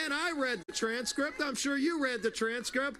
And I read the transcript. I'm sure you read the transcript.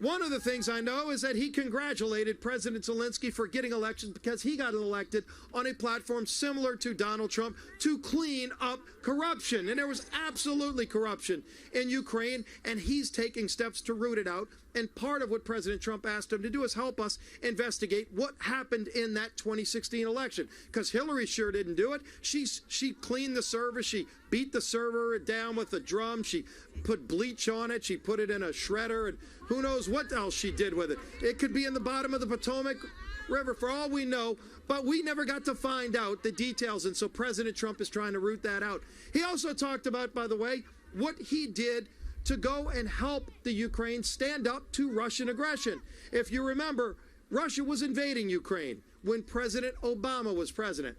One of the things I know is that he congratulated President Zelensky for getting elected because he got elected on a platform similar to Donald Trump to clean up corruption. And there was absolutely corruption in Ukraine, and he's taking steps to root it out. And part of what President Trump asked him to do is help us investigate what happened in that 2016 election. Because Hillary sure didn't do it. She cleaned the server. She beat the server down with a drum. She put bleach on it. She put it in a shredder. And who knows what else she did with it. It could be in the bottom of the Potomac River for all we know. But we never got to find out the details. And so President Trump is trying to root that out. He also talked about, by the way, what he did to go and help the Ukraine stand up to Russian aggression. If you remember, Russia was invading Ukraine when President Obama was president.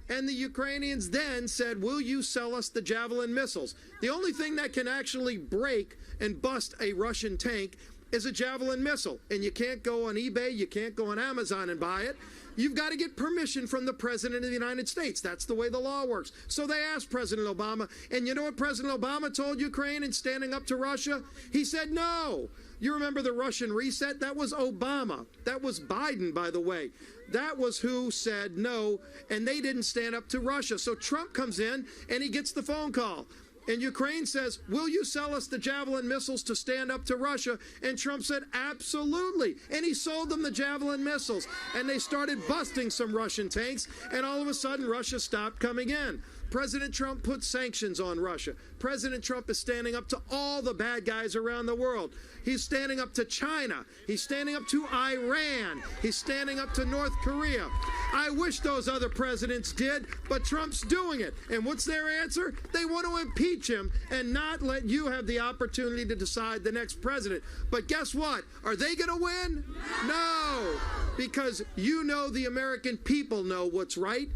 And the Ukrainians then said, will you sell us the Javelin missiles? The only thing that can actually break and bust a Russian tank is a Javelin missile. And you can't go on eBay, you can't go on Amazon and buy it. You've got to get permission from the President of the United States. That's the way the law works. So they asked President Obama, and you know what President Obama told Ukraine in standing up to Russia? He said no. You remember the Russian reset? That was Obama. That was Biden, by the way. That was who said no, and they didn't stand up to Russia. So Trump comes in, and he gets the phone call. And Ukraine says, will you sell us the Javelin missiles to stand up to Russia? And Trump said, absolutely. And he sold them the Javelin missiles. And they started busting some Russian tanks. And all of a sudden, Russia stopped coming in. President Trump put sanctions on Russia. President Trump is standing up to all the bad guys around the world. He's standing up to China. He's standing up to Iran. He's standing up to North Korea. I wish those other presidents did, but Trump's doing it. And what's their answer? They want to impeach him and not let you have the opportunity to decide the next president. But guess what? Are they going to win? No, because you know the American people know what's right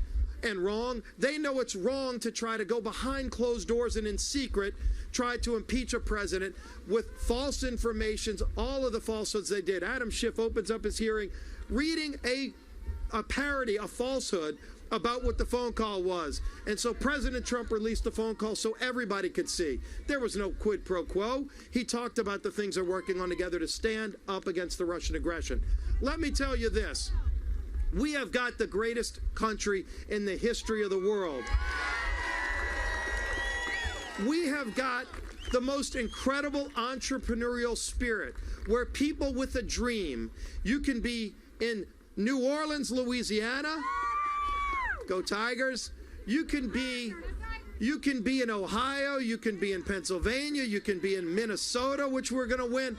and wrong. They know it's wrong to try to go behind closed doors and in secret try to impeach a president with false information, all of the falsehoods they did. Adam Schiff opens up his hearing reading a parody, a falsehood about what the phone call was. And so President Trump released the phone call so everybody could see. There was no quid pro quo. He talked about the things they're working on together to stand up against the Russian aggression. Let me tell you this. We have got the greatest country in the history of the world. We have got the most incredible entrepreneurial spirit where people with a dream, you can be in New Orleans, Louisiana, go Tigers. You can be in Ohio, you can be in Pennsylvania, you can be in Minnesota, which we're going to win.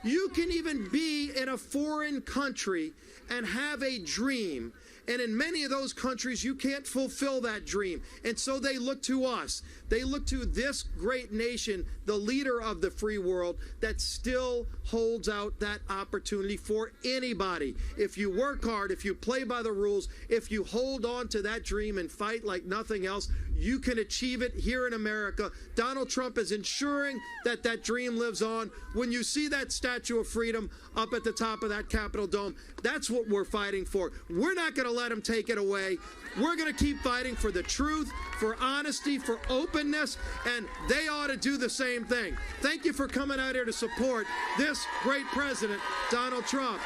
You can even be in a foreign country and have a dream. And in many of those countries, you can't fulfill that dream. And so they look to us. They look to this great nation, the leader of the free world, that still holds out that opportunity for anybody. If you work hard, if you play by the rules, if you hold on to that dream and fight like nothing else, you can achieve it here in America. Donald Trump is ensuring that that dream lives on. When you see that Statue of Freedom up at the top of that Capitol dome, that's what we're fighting for. We're not going to let him take it away. We're going to keep fighting for the truth, for honesty, for openness, and they ought to do the same thing. Thank you for coming out here to support this great president, Donald Trump.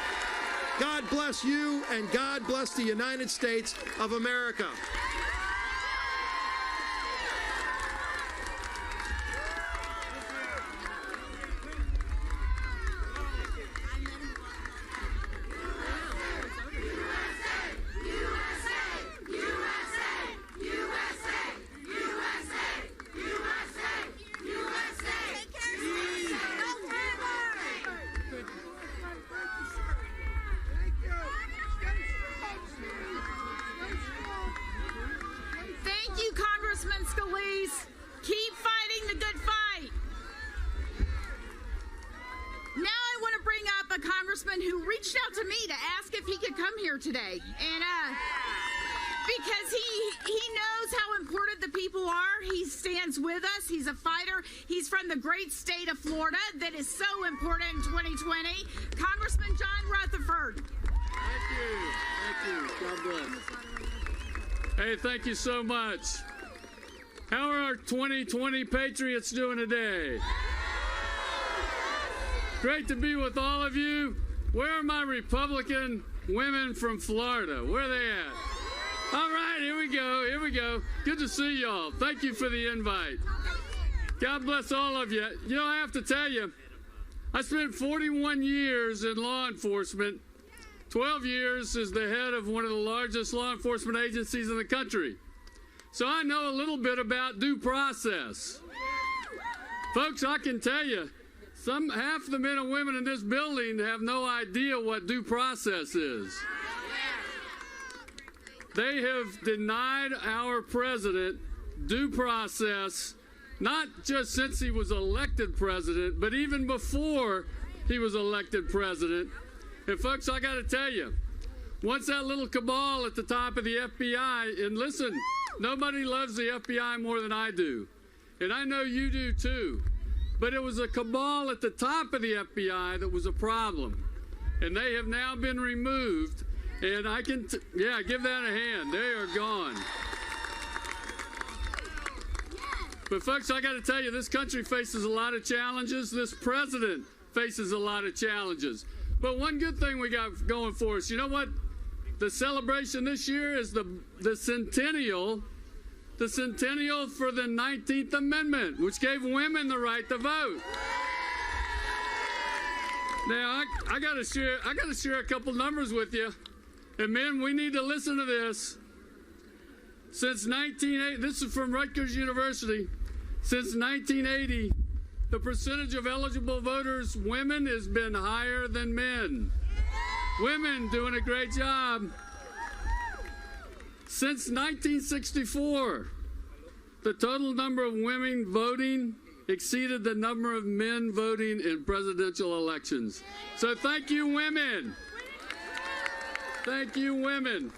God bless you, and God bless the United States of America. Keep fighting the good fight. Now I want to bring up a congressman who reached out to me to ask if he could come here today. And because he knows how important the people are. He stands with us. He's a fighter. He's from the great state of Florida that is so important in 2020. Congressman John Rutherford. Thank you. God bless. Hey, thank you so much. How are our 2020 Patriots doing today? Great to be with all of you. Where are my Republican women from Florida? Where are they at? All right, here we go. Here we go. Good to see y'all. Thank you for the invite. God bless all of you. You know, I have to tell you, I spent 41 years in law enforcement, 12 years as the head of one of the largest law enforcement agencies in the country. So I know a little bit about due process. Folks, I can tell you, half the men and women in this building have no idea what due process is. They have denied our president due process, not just since he was elected president, but even before he was elected president. And folks, I got to tell you, once that little cabal at the top of the FBI, and listen, nobody loves the FBI more than I do, and I know you do too, but it was a cabal at the top of the FBI that was a problem, and they have now been removed, and I can, give that a hand. They are gone. But folks, I got to tell you, this country faces a lot of challenges. This president faces a lot of challenges. But one good thing we got going for us, you know what? The celebration this year is the centennial for the 19th Amendment, which gave women the right to vote. Now, I got to share a couple numbers with you. And men, we need to listen to this. Since 1980, this is from Rutgers University, since 1980, the percentage of eligible voters, women, has been higher than men. Women doing a great job. Since 1964, the total number of women voting exceeded the number of men voting in presidential elections. So thank you, women. Thank you, women.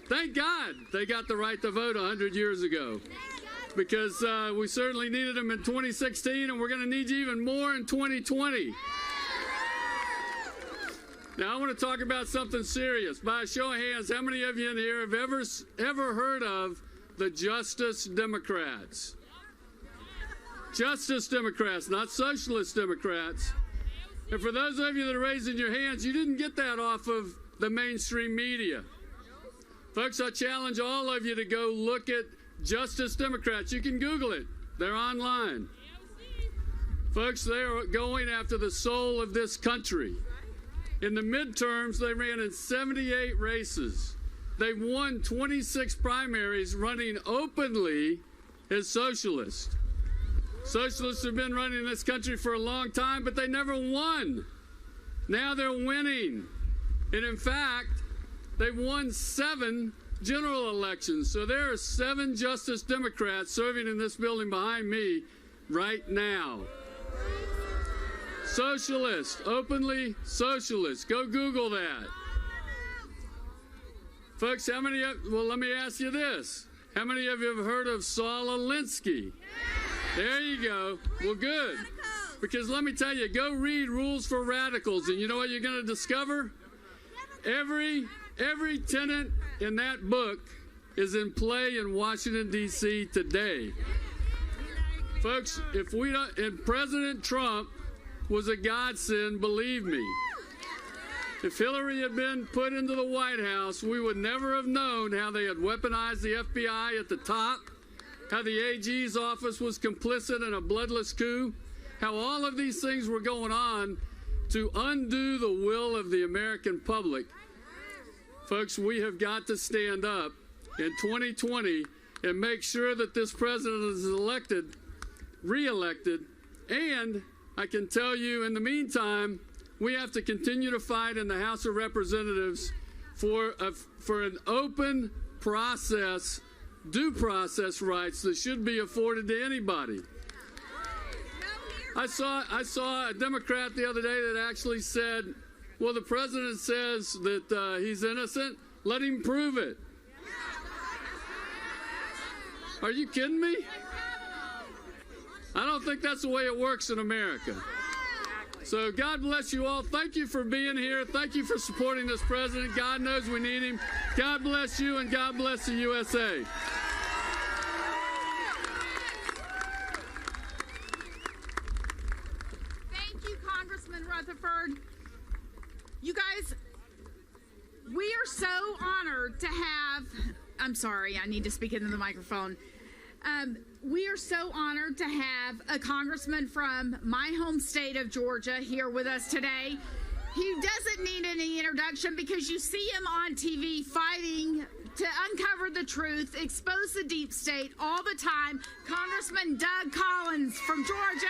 Thank God they got the right to vote 100 years ago, because we certainly needed them in 2016, and we're going to need you even more in 2020. Now, I want to talk about something serious. By a show of hands, how many of you in here have ever heard of the Justice Democrats? Justice Democrats, not Socialist Democrats. And for those of you that are raising your hands, you didn't get that off of the mainstream media. Folks, I challenge all of you to go look at Justice Democrats. You can Google it. They're online. Folks, they are going after the soul of this country. In the midterms, they ran in 78 races. They won 26 primaries running openly as socialists. Socialists have been running this country for a long time, but they never won. Now they're winning. And in fact, they've won 7 general elections. So there are 7 Justice Democrats serving in this building behind me right now. Socialist, openly socialist. Go Google that. Folks, let me ask you this. How many of you have heard of Saul Alinsky? There you go. Well, good. Because let me tell you, go read Rules for Radicals, and you know what you're going to discover? Every tenet in that book is in play in Washington, D.C. today. Folks, and President Trump was a godsend, believe me. If Hillary had been put into the White House, we would never have known how they had weaponized the FBI at the top, how the AG's office was complicit in a bloodless coup, how all of these things were going on to undo the will of the American public. Folks, we have got to stand up in 2020 and make sure that this president is reelected, and I can tell you, in the meantime, we have to continue to fight in the House of Representatives for an open process, due process rights that should be afforded to anybody. I saw a Democrat the other day that actually said, well, the president says that he's innocent. Let him prove it. Are you kidding me? I don't think that's the way it works in America. So God bless you all. Thank you for being here. Thank you for supporting this president. God knows we need him. God bless you, and God bless the USA. Rutherford. You guys, we are so honored to have, I'm sorry, I need to speak into the microphone. We are so honored to have a congressman from my home state of Georgia here with us today. He doesn't need any introduction because you see him on TV fighting to uncover the truth, expose the deep state all the time. Congressman Doug Collins from Georgia.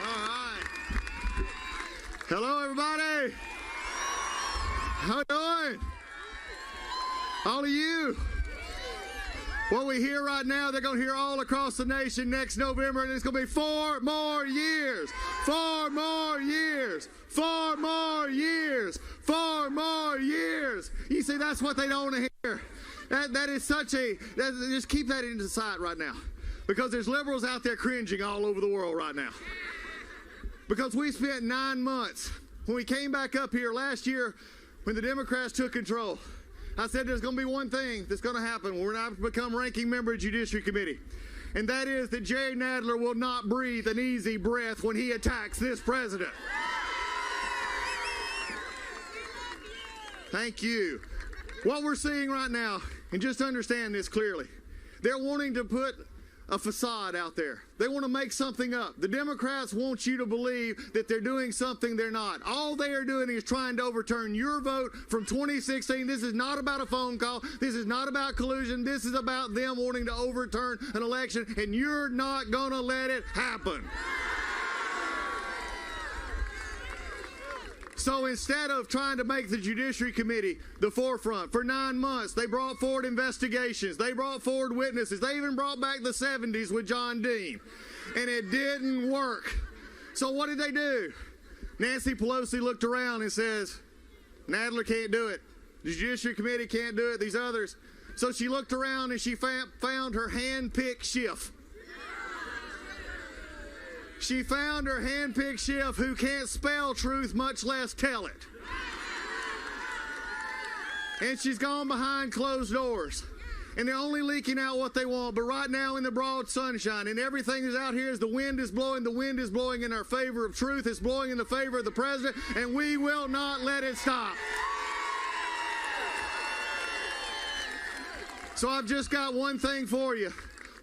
All right. Hello, everybody. How you doing? All of you. What we hear right now, they're going to hear all across the nation next November, and it's going to be 4 more years. 4 more years. 4 more years. 4 more years. You see, that's what they don't want to hear. That is such a, just keep that into sight right now. Because there's liberals out there cringing all over the world right now. Because we spent 9 months, when we came back up here last year, when the Democrats took control, I said there's going to be one thing that's going to happen when we're not become ranking member of Judiciary Committee. And that is that Jerry Nadler will not breathe an easy breath when he attacks this president. Thank you. What we're seeing right now, and just understand this clearly, they're wanting to put a facade out there. They want to make something up. The Democrats want you to believe that they're doing something they're not. All they are doing is trying to overturn your vote from 2016. This is not about a phone call. This is not about collusion. This is about them wanting to overturn an election, and you're not going to let it happen. So instead of trying to make the Judiciary Committee the forefront, for 9 months, they brought forward investigations. They brought forward witnesses. They even brought back the 70s with John Dean. And it didn't work. So what did they do? Nancy Pelosi looked around and says, Nadler can't do it. The Judiciary Committee can't do it. These others. So she looked around and she found her hand-picked shift. She found her hand-picked shift who can't spell truth, much less tell it. And she's gone behind closed doors. And they're only leaking out what they want. But right now in the broad sunshine, and everything is out here as the wind is blowing in our favor of truth. It's blowing in the favor of the president, and we will not let it stop. So I've just got one thing for you.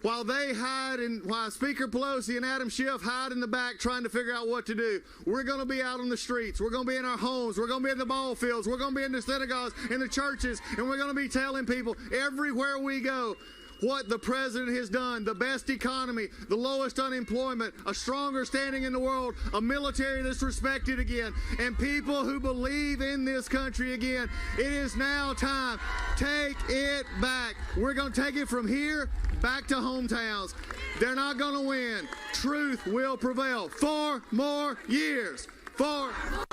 While they hide and while Speaker Pelosi and Adam Schiff hide in the back trying to figure out what to do, we're going to be out on the streets. We're going to be in our homes. We're going to be in the ball fields. We're going to be in the synagogues, in the churches, and we're going to be telling people everywhere we go what the president has done. The best economy, the lowest unemployment, a stronger standing in the world, a military that's respected again, and people who believe in this country again. It is now time. Take it back. We're going to take it from here back to hometowns. They're not going to win. Truth will prevail. 4 more years. 4 more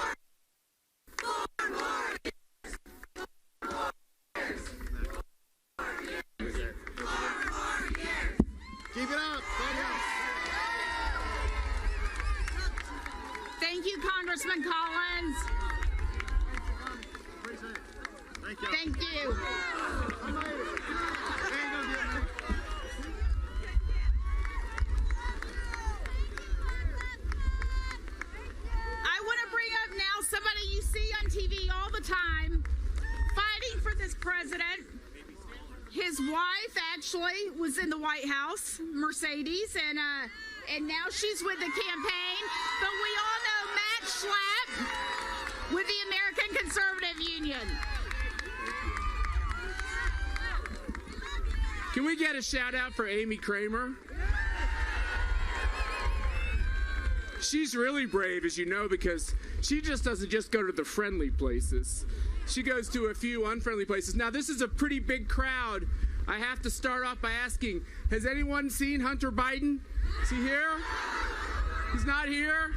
years. Keep it up. Thank you, Congressman Collins. Thank you. I want to bring up now somebody you see on TV all the time fighting for this president. His wife actually was in the White House, Mercedes, and now she's with the campaign. But we all know Matt Schlapp with the American Conservative Union. Can we get a shout out for Amy Kramer? She's really brave, as you know, because she just doesn't just go to the friendly places. She goes to a few unfriendly places. Now, this is a pretty big crowd. I have to start off by asking, has anyone seen Hunter Biden? Is he here? He's not here?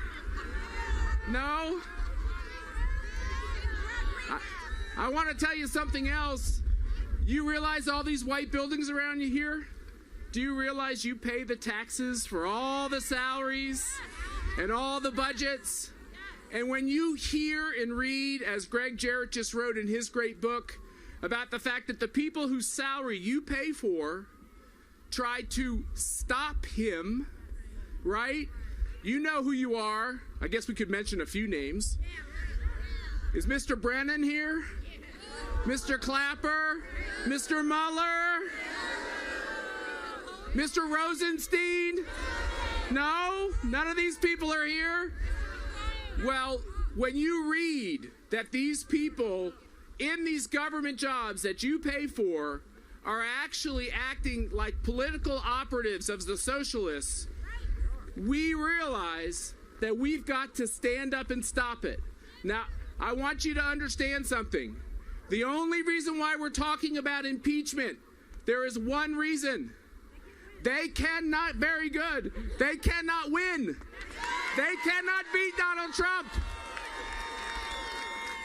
No? I want to tell you something else. You realize all these white buildings around you here? Do you realize you pay the taxes for all the salaries and all the budgets? And when you hear and read, as Greg Jarrett just wrote in his great book, about the fact that the people whose salary you pay for tried to stop him, right? You know who you are. I guess we could mention a few names. Is Mr. Brennan here? Mr. Clapper? Mr. Mueller? Mr. Rosenstein? No? None of these people are here? Well, when you read that these people in these government jobs that you pay for are actually acting like political operatives of the socialists, we realize that we've got to stand up and stop it. Now, I want you to understand something. The only reason why we're talking about impeachment, there is one reason. They cannot, very good, they cannot win. They cannot beat Donald Trump.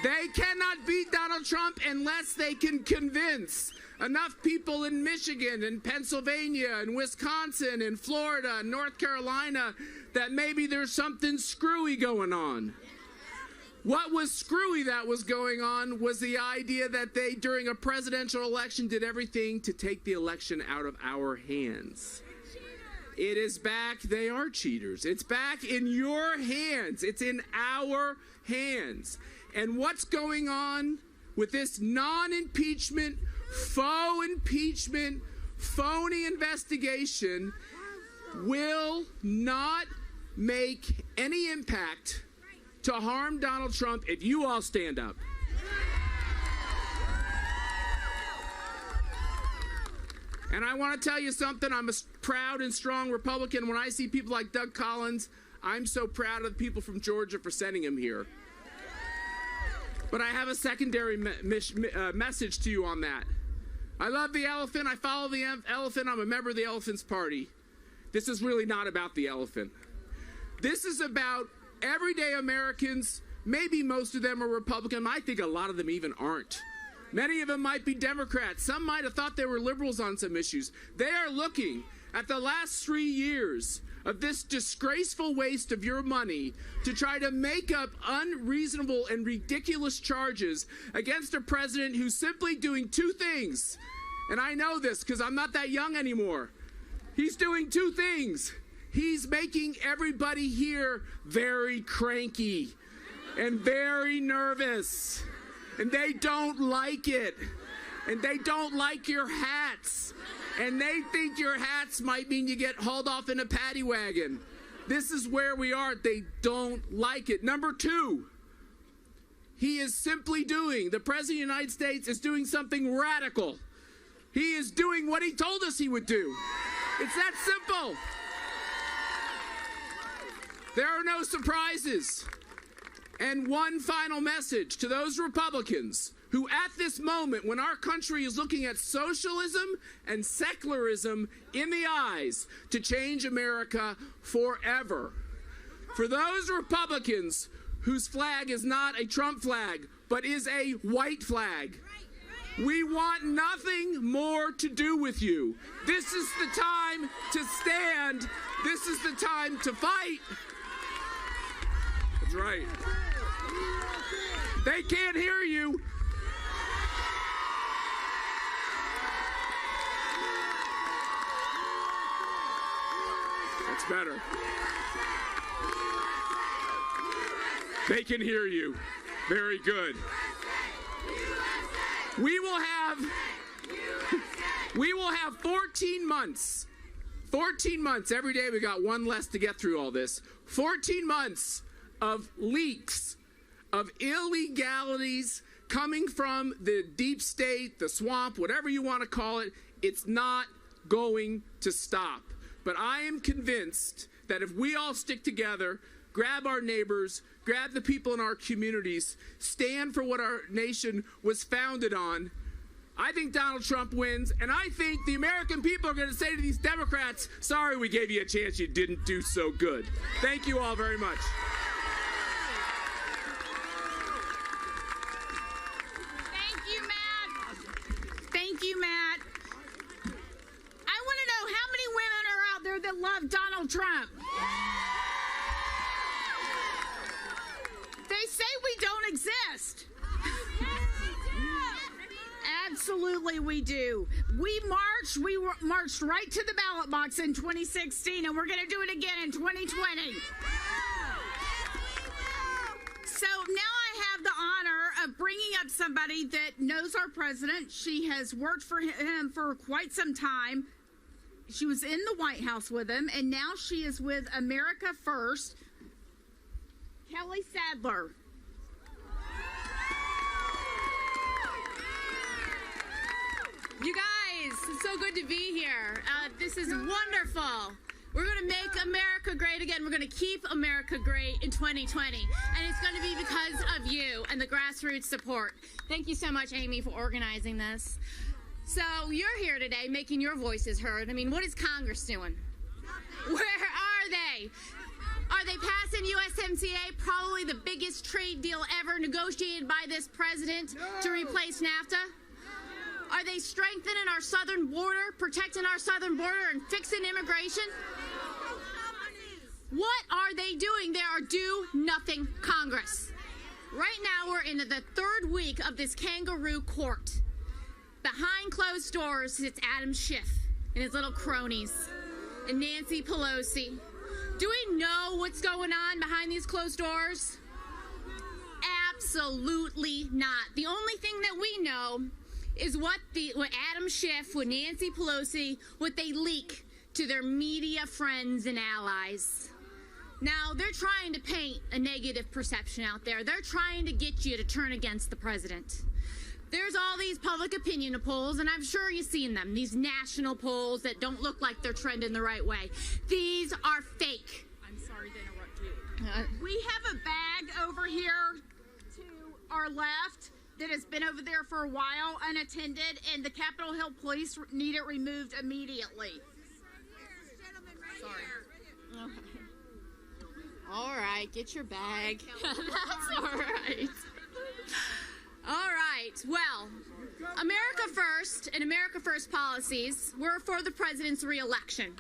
They cannot beat Donald Trump unless they can convince enough people in Michigan and Pennsylvania and Wisconsin and Florida and North Carolina that maybe there's something screwy going on. What was screwy that was going on was the idea that they, during a presidential election, did everything to take the election out of our hands. It is back. They are cheaters. It's back in your hands. It's in our hands. And what's going on with this non-impeachment, faux impeachment, phony investigation will not make any impact to harm Donald Trump if you all stand up. And I want to tell you something. I'm a proud and strong Republican. When I see people like Doug Collins, I'm so proud of the people from Georgia for sending him here. But I have a secondary message to you on that. I love the elephant. I follow the elephant. I'm a member of the Elephant's Party. This is really not about the elephant. This is about everyday Americans. Maybe most of them are Republican. I think a lot of them even aren't. Many of them might be Democrats. Some might have thought they were liberals on some issues. They are looking at the last 3 years of this disgraceful waste of your money to try to make up unreasonable and ridiculous charges against a president who's simply doing two things. And I know this because I'm not that young anymore. He's doing two things. He's making everybody here very cranky and very nervous. And they don't like it. And they don't like your hats. And they think your hats might mean you get hauled off in a paddy wagon. This is where we are. They don't like it. Number two, he is simply the President of the United States is doing something radical. He is doing what he told us he would do. It's that simple. There are no surprises. And one final message to those Republicans who at this moment, when our country is looking at socialism and secularism in the eyes to change America forever. For those Republicans whose flag is not a Trump flag, but is a white flag, we want nothing more to do with you. This is the time to stand. This is the time to fight. That's right. They can't hear you. That's better. They can hear you. Very good. We will have 14 months. 14 months. Every day we got one less to get through all this. 14 months of leaks, of illegalities coming from the deep state, the swamp, whatever you want to call it. It's not going to stop. But I am convinced that if we all stick together, grab our neighbors, grab the people in our communities, stand for what our nation was founded on, I think Donald Trump wins, and I think the American people are going to say to these Democrats, sorry we gave you a chance, you didn't do so good. Thank you all very much. Thank you, Matt. Thank you, Matt. I want to know how many women are out there that love Donald Trump. They say we don't exist. Absolutely we do. We marched right to the ballot box in 2016, and we're going to do it again in 2020. So now I have the honor of bringing up somebody that knows our president. She has worked for him for quite some time. She was in the White House with him, and now she is with America First, Kelly Sadler. You guys, it's so good to be here. This is wonderful. We're going to make America great again. We're going to keep America great in 2020. And it's going to be because of you and the grassroots support. Thank you so much, Amy, for organizing this. So you're here today making your voices heard. I mean, what is Congress doing? Where are they? Are they passing USMCA, probably the biggest trade deal ever negotiated by this president to replace NAFTA? Are they strengthening our southern border, protecting our southern border, and fixing immigration? What are they doing? They are do nothing Congress. Right now, we're into the third week of this kangaroo court. Behind closed doors sits Adam Schiff and his little cronies and Nancy Pelosi. Do we know what's going on behind these closed doors? Absolutely not. The only thing that we know is what Adam Schiff, what Nancy Pelosi, what they leak to their media friends and allies. Now, they're trying to paint a negative perception out there. They're trying to get you to turn against the president. There's all these public opinion polls, and I'm sure you've seen them, these national polls that don't look like they're trending the right way. These are fake. I'm sorry to interrupt you. We have a bag over here to our left that has been over there for a while unattended, and the Capitol Hill police need it removed immediately. Sorry. Okay. All right, get your bag. That's all right. All right, well, America First and America First policies were for the president's re-election.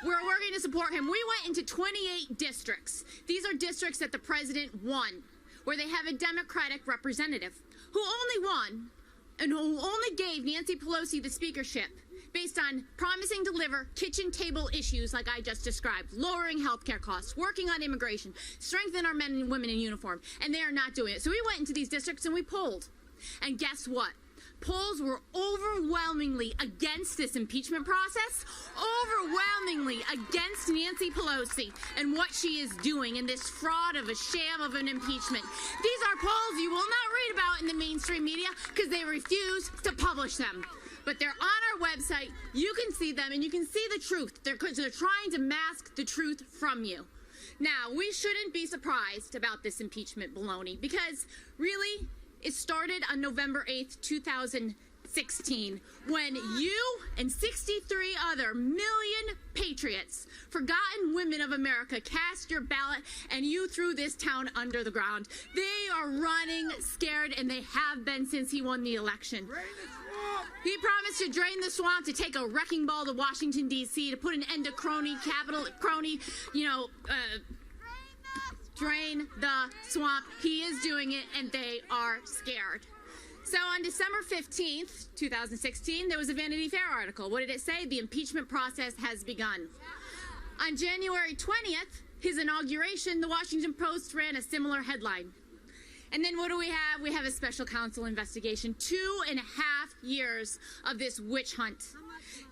We're working to support him. We went into 28 districts. These are districts that the president won, where they have a Democratic representative who only won and who only gave Nancy Pelosi the speakership based on promising to deliver kitchen table issues like I just described, lowering healthcare costs, working on immigration, strengthening our men and women in uniform, and they are not doing it. So we went into these districts and we polled. And guess what? Polls were overwhelmingly against this impeachment process, overwhelmingly against Nancy Pelosi and what she is doing in this fraud of a sham of an impeachment. These are polls you will not read about in the mainstream media because they refuse to publish them. But they're on our website. You can see them, and you can see the truth. They're trying to mask the truth from you. Now, we shouldn't be surprised about this impeachment baloney because, really, it started on November 8th, 2016, when you and 63 other million patriots, forgotten women of America, cast your ballot, and you threw this town under the ground. They are running scared, and they have been since he won the election. He promised to drain the swamp, to take a wrecking ball to Washington, D.C., to put an end to crony, drain the swamp. He is doing it, and they are scared. So on December 15th, 2016, there was a Vanity Fair article. What did it say? The impeachment process has begun. On January 20th, his inauguration, the Washington Post ran a similar headline. And then what do we have? We have a special counsel investigation. 2.5 years of this witch hunt.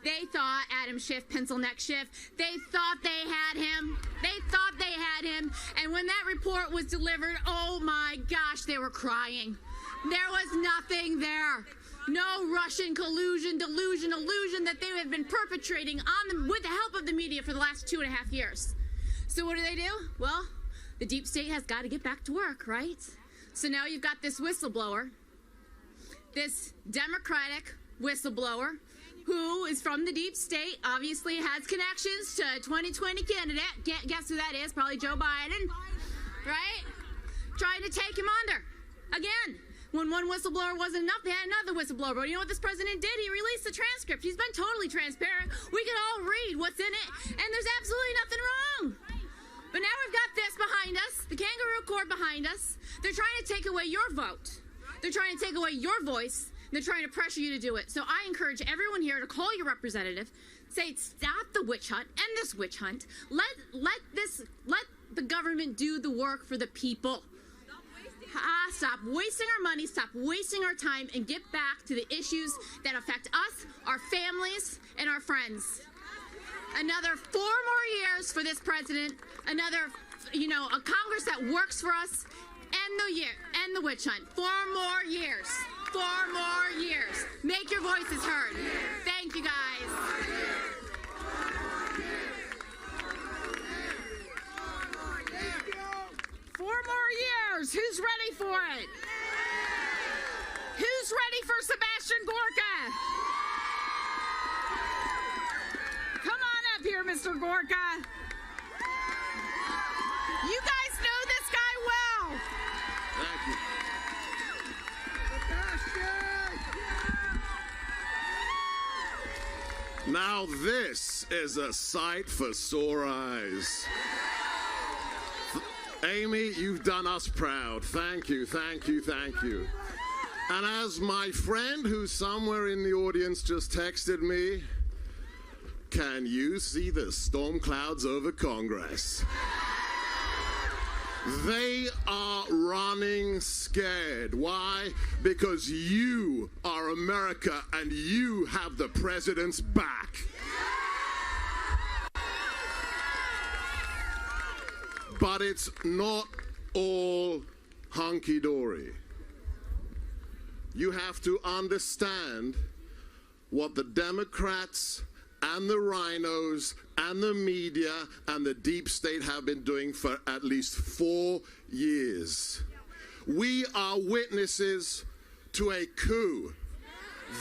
They thought Adam Schiff, pencil neck Schiff, they thought they had him. They thought they had him. And when that report was delivered, oh my gosh, they were crying. There was nothing there. No Russian collusion, delusion, illusion that they have been perpetrating on them with the help of the media for the last 2.5 years. So what do? Well, the deep state has got to get back to work, right? So now you've got this whistleblower, this Democratic whistleblower, who is from the deep state, obviously has connections to a 2020 candidate. Guess who that is? Probably Joe Biden, right? Trying to take him under. Again, when one whistleblower wasn't enough, they had another whistleblower. But you know what this president did? He released the transcript. He's been totally transparent. We can all read what's in it, and there's absolutely nothing wrong. But now we've got this behind us, the kangaroo court behind us. They're trying to take away your vote. They're trying to take away your voice. they're trying to pressure you to do it. So I encourage everyone here to call your representative, say, stop the witch hunt, end this witch hunt. Let the government do the work for the people. Stop wasting our money, stop wasting our time, and get back to the issues that affect us, our families, and our friends. Another 4 more years for this president, another, a Congress that works for us, end the witch hunt. 4 more years. 4 more years. Make your voices heard. Thank you, guys. 4 more years. Who's ready for it? Who's ready for Sebastian Gorka? Come on up here, Mr. Gorka. You guys know this guy well. Thank you. Now this is a sight for sore eyes. Amy, you've done us proud. Thank you, thank you, thank you. And as my friend who's somewhere in the audience just texted me, can you see the storm clouds over Congress? They are running scared. Why? Because you are America and you have the president's back. But it's not all hunky-dory. You have to understand what the Democrats and the rhinos and the media and the deep state have been doing for at least 4 years. We are witnesses to a coup.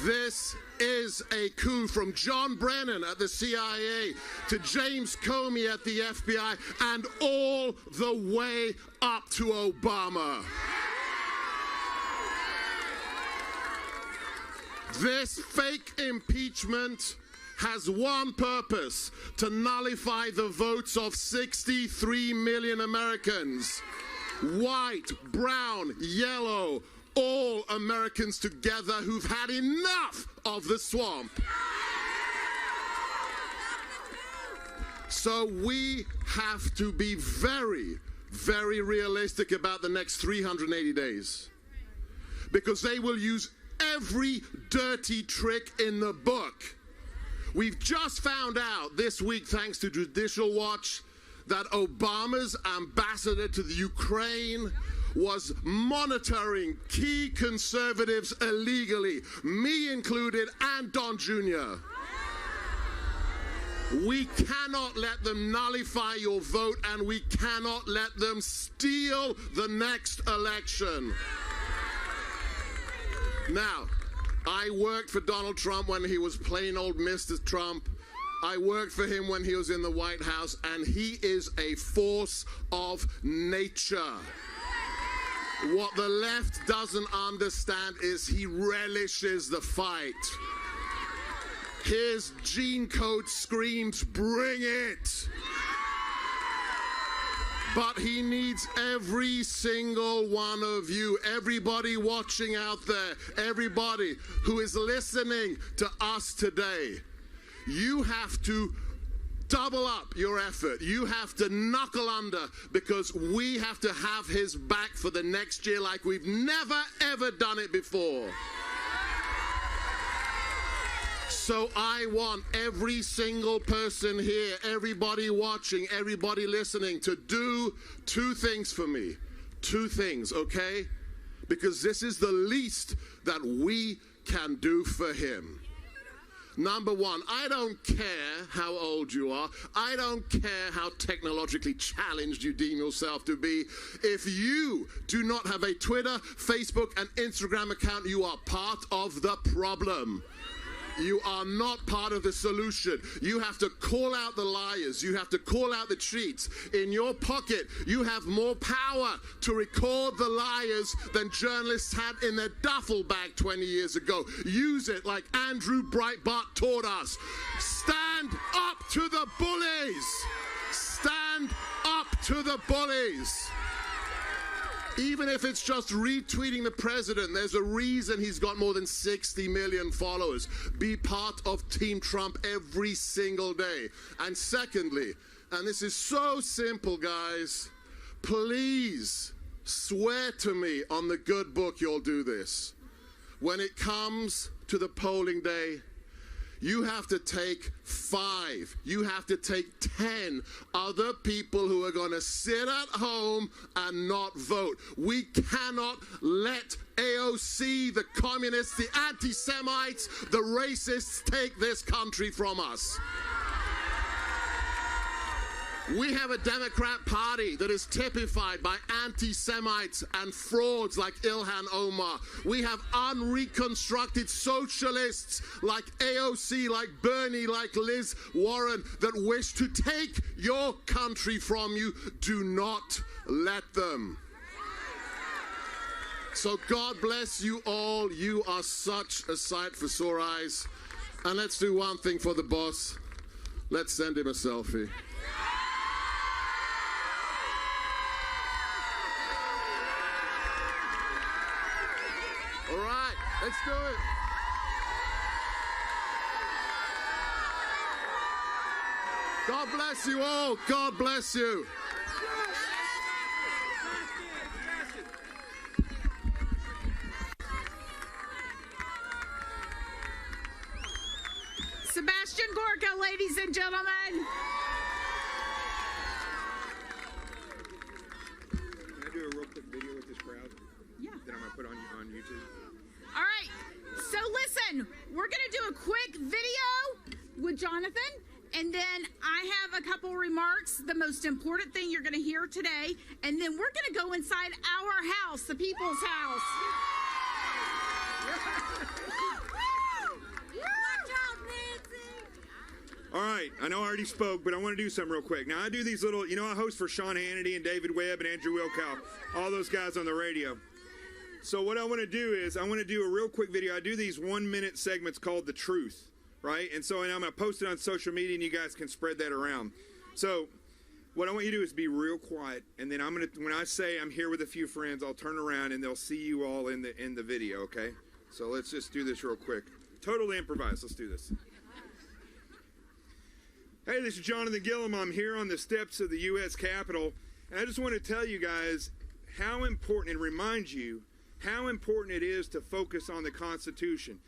This is a coup, from John Brennan at the CIA to James Comey at the FBI and all the way up to Obama. This fake impeachment has one purpose: to nullify the votes of 63 million Americans. White, brown, yellow, all Americans together who've had enough of the swamp. So we have to be very, very realistic about the next 380 days, because they will use every dirty trick in the book. We've just found out this week, thanks to Judicial Watch, that Obama's ambassador to the Ukraine was monitoring key conservatives illegally, me included, and Don Jr. We cannot let them nullify your vote, and we cannot let them steal the next election. Now, I worked for Donald Trump when he was plain old Mr. Trump. I worked for him when he was in the White House, and he is a force of nature. What the left doesn't understand is he relishes the fight. His gene code screams, bring it! But he needs every single one of you, everybody watching out there, everybody who is listening to us today. You have to double up your effort. You have to knuckle under, because we have to have his back for the next year like we've never, ever done it before. So I want every single person here, everybody watching, everybody listening, to do 2 things for me. 2 things, okay? Because this is the least that we can do for him. Number 1, I don't care how old you are. I don't care how technologically challenged you deem yourself to be. If you do not have a Twitter, Facebook, and Instagram account, you are part of the problem. You are not part of the solution. You have to call out the liars. You have to call out the cheats. In your pocket, you have more power to record the liars than journalists had in their duffel bag 20 years ago. Use it like Andrew Breitbart taught us. Stand up to the bullies. Stand up to the bullies. Even if it's just retweeting the president, there's a reason he's got more than 60 million followers. Be part of Team Trump every single day. And secondly, and this is so simple, guys, please swear to me on the good book you'll do this. When it comes to the polling day, you have to take 5, you have to take 10 other people who are going to sit at home and not vote. We cannot let AOC, the communists, the anti-Semites, the racists take this country from us. We have a Democrat Party that is typified by anti-Semites and frauds like Ilhan Omar. We have unreconstructed socialists like AOC, like Bernie, like Liz Warren that wish to take your country from you. Do not let them. So God bless you all. You are such a sight for sore eyes. And let's do one thing for the boss. Let's send him a selfie. All right, let's do it. God bless you all. God bless you. Sebastian Gorka, ladies and gentlemen. Can I do a real quick video with this crowd? Yeah. That I'm going to put on YouTube? All right. So listen, we're going to do a quick video with Jonathan, and then I have a couple remarks, the most important thing you're going to hear today, and then we're going to go inside our house, the people's house. All right, I know I already spoke, but I want to do something real quick. Now, I do these little, I host for Sean Hannity and David Webb and Andrew Wilkow, all those guys on the radio. So what I want to do is I want to do a real quick video. I do these 1-minute segments called The Truth, right? And I'm going to post it on social media, and you guys can spread that around. So what I want you to do is be real quiet, and then when I say I'm here with a few friends, I'll turn around, and they'll see you all in the video, okay? So let's just do this real quick. Totally improvised. Let's do this. Hey, this is Jonathan Gillum. I'm here on the steps of the U.S. Capitol, and I just want to tell you guys how important, and remind you how important it is to focus on the Constitution.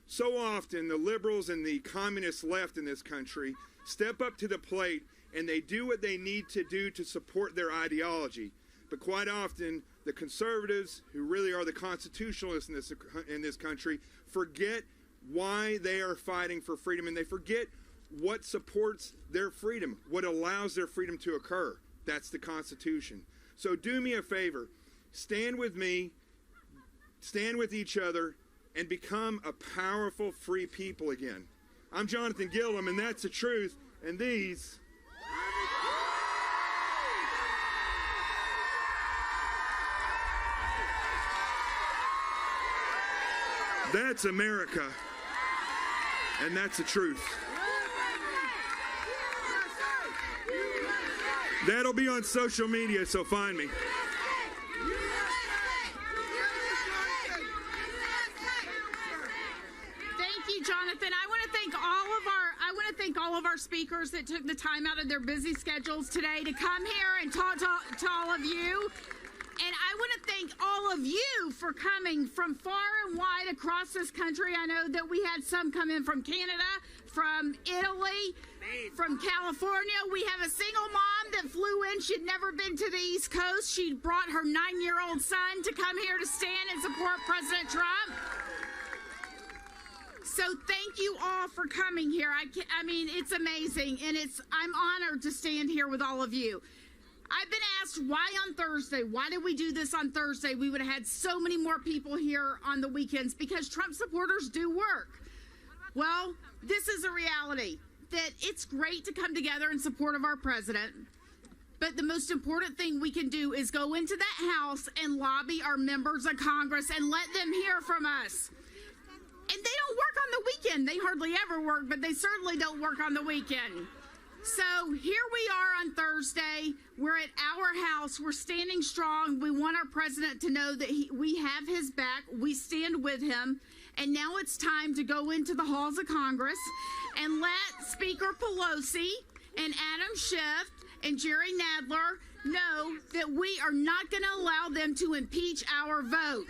So often the liberals and the communist left in this country step up to the plate and they do what they need to do to support their ideology. But quite often, the conservatives, who really are the constitutionalists in this country, forget why they are fighting for freedom, and they forget what supports their freedom, what allows their freedom to occur. That's the Constitution. So do me a favor. Stand with me, stand with each other, and become a powerful, free people again. I'm Jonathan Gillum, and that's the truth. And these... That's America, and that's the truth. That'll be on social media, so find me. Thank you, Jonathan. I want to thank all of our speakers that took the time out of their busy schedules today to come here and talk to all of you. And I want to thank all of you for coming from far and wide across this country. I know that we had some come in from Canada, from Italy, from California. We have a single mom that flew in. She'd never been to the East Coast. She brought her 9-year-old son to come here to stand and support President Trump. So thank you all for coming here. I mean, it's amazing, and I'm honored to stand here with all of you. I've been asked why on Thursday. Why did we do this on Thursday? We would have had so many more people here on the weekends, because Trump supporters do work. Well, this is a reality, that it's great to come together in support of our president, but the most important thing we can do is go into that house and lobby our members of Congress and let them hear from us. And they don't work on the weekend. They hardly ever work, but they certainly don't work on the weekend. So here we are on Thursday. Thursday. We're at our house. We're standing strong. We want our president to know that we have his back. We stand with him. And now it's time to go into the halls of Congress and let Speaker Pelosi and Adam Schiff and Jerry Nadler know that we are not going to allow them to impeach our vote.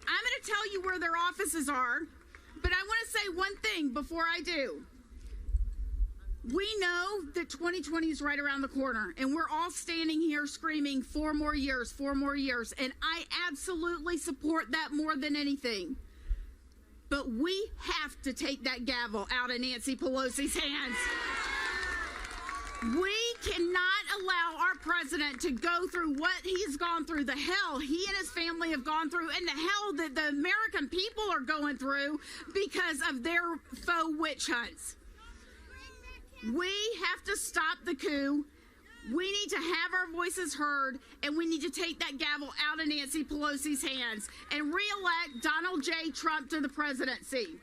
I'm going to tell you where their offices are, but I want to say one thing before I do. We know that 2020 is right around the corner, and we're all standing here screaming 4 more years, 4 more years, and I absolutely support that more than anything. But we have to take that gavel out of Nancy Pelosi's hands. We cannot allow our president to go through what he's gone through, the hell he and his family have gone through, and the hell that the American people are going through because of their faux witch hunts. We have to stop the coup. We need to have our voices heard, and we need to take that gavel out of Nancy Pelosi's hands and re-elect Donald J. Trump to the presidency.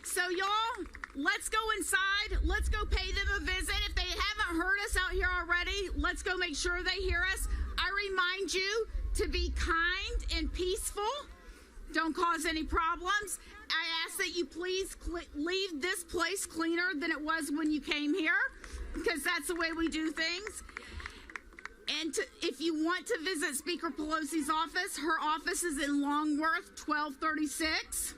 So y'all, let's go inside. Let's go pay them a visit. If they haven't heard us out here already, let's go make sure they hear us. I remind you to be kind and peaceful. Don't cause any problems. I ask that you please leave this place cleaner than it was when you came here, because that's the way we do things. And if you want to visit Speaker Pelosi's office, her office is in Longworth, 1236.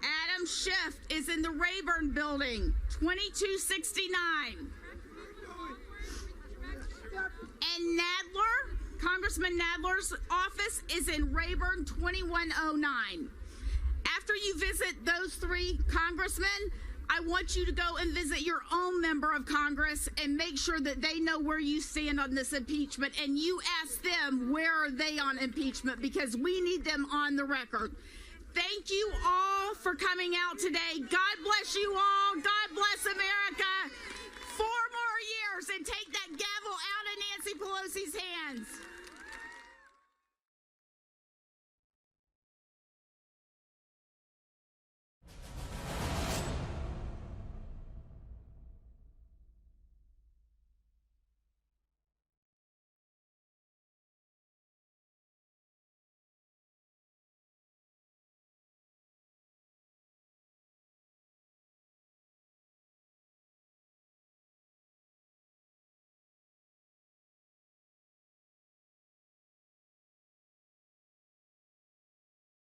Adam Schiff is in the Rayburn building, 2269. And Nadler, Congressman Nadler's office is in Rayburn, 2109. After you visit those 3 congressmen, I want you to go and visit your own member of Congress and make sure that they know where you stand on this impeachment. And you ask them, where are they on impeachment? Because we need them on the record. Thank you all for coming out today. God bless you all. God bless America. 4 more years and take that gavel out of Nancy Pelosi's hands.